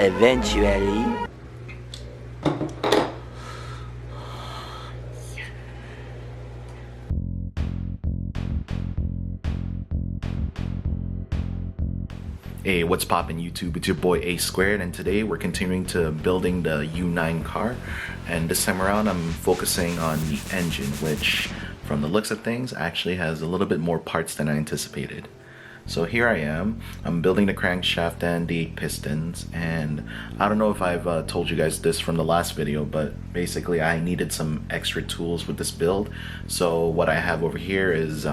Eventually. Hey, what's poppin' YouTube? It's your boy A-squar3d, and today we're continuing to building the U9 car, and this time around I'm focusing on the engine, which from the looks of things actually has a little bit more parts than I anticipated. So here I am, I'm building the crankshaft and the pistons, and I don't know if I've told you guys this from the last video, but basically I needed some extra tools with this build. So what I have over here is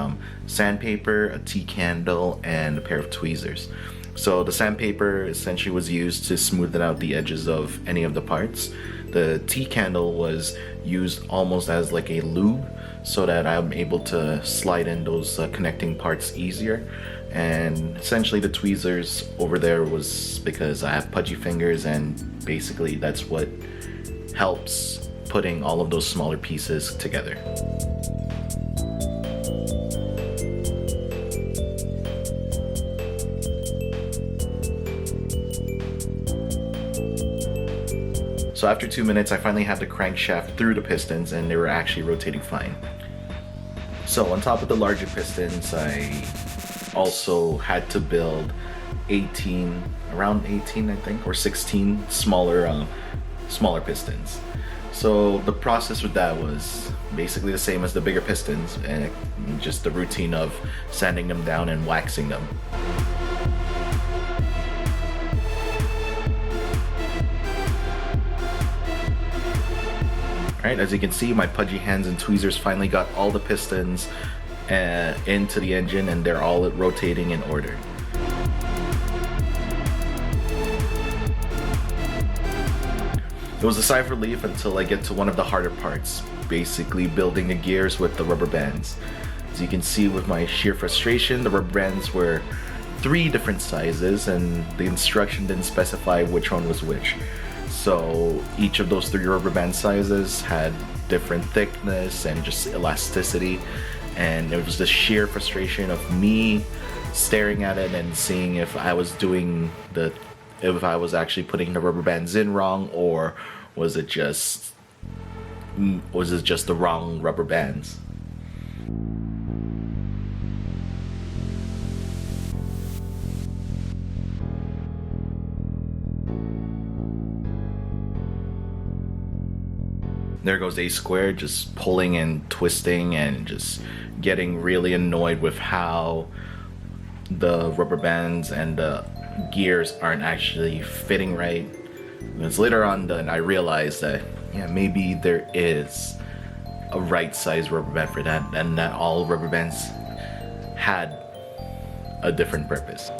sandpaper, a T-candle, and a pair of tweezers. So the sandpaper essentially was used to smoothen out the edges of any of the parts. The T-candle was used almost as like a lube so that I'm able to slide in those connecting parts easier. And essentially the tweezers over there was because I have pudgy fingers, and basically that's what helps putting all of those smaller pieces together. So after 2 minutes, I finally had the crankshaft through the pistons, and they were actually rotating fine. So on top of the larger pistons, I also had to build around 18 I think, or 16 smaller pistons. So the process with that was basically the same as the bigger pistons, and just the routine of sanding them down and waxing them. Alright, as you can see, my pudgy hands and tweezers finally got all the pistons into the engine, and they're all rotating in order. It was a sigh of relief until I get to one of the harder parts, basically building the gears with the rubber bands. As you can see with my sheer frustration, the rubber bands were 3 different sizes, and the instruction didn't specify which one was which. So each of those 3 rubber band sizes had different thickness and just elasticity, and it was the sheer frustration of me staring at it and seeing if I was actually putting the rubber bands in wrong, or was it just the wrong rubber bands. There goes A-squar3d just pulling and twisting and just getting really annoyed with how the rubber bands and the gears aren't actually fitting right. Because later on then I realized that, yeah, maybe there is a right size rubber band for that, and that all rubber bands had a different purpose.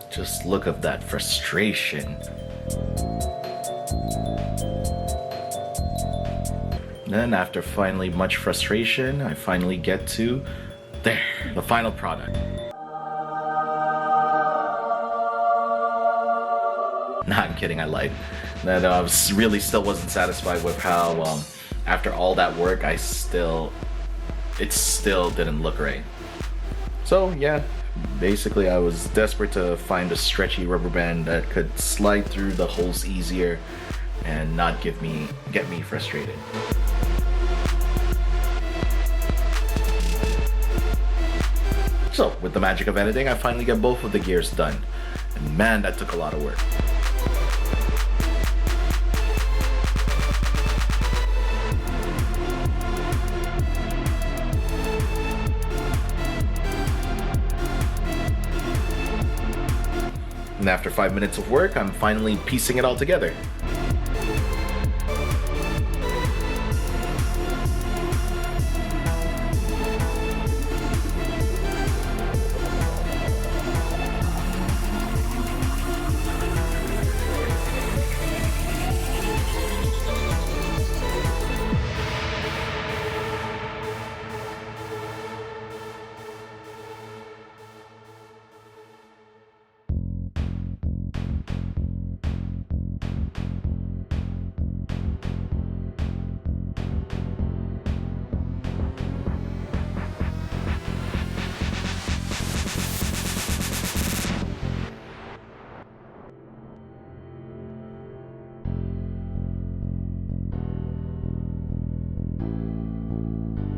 Just look at that frustration. Then after finally much frustration, I finally get to the final product. Nah, I'm kidding, I lied. That I still wasn't satisfied with how after all that work, it still didn't look right. So yeah, basically I was desperate to find a stretchy rubber band that could slide through the holes easier and not get me frustrated. So with the magic of editing, I finally get both of the gears done, and man, that took a lot of work. And after 5 minutes of work, I'm finally piecing it all together.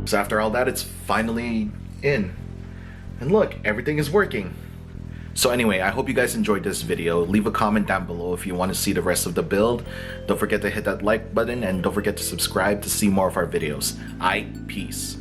So after all that, it's finally in. And look, everything is working. So anyway, I hope you guys enjoyed this video. Leave a comment down below if you want to see the rest of the build. Don't forget to hit that like button and don't forget to subscribe to see more of our videos. Peace.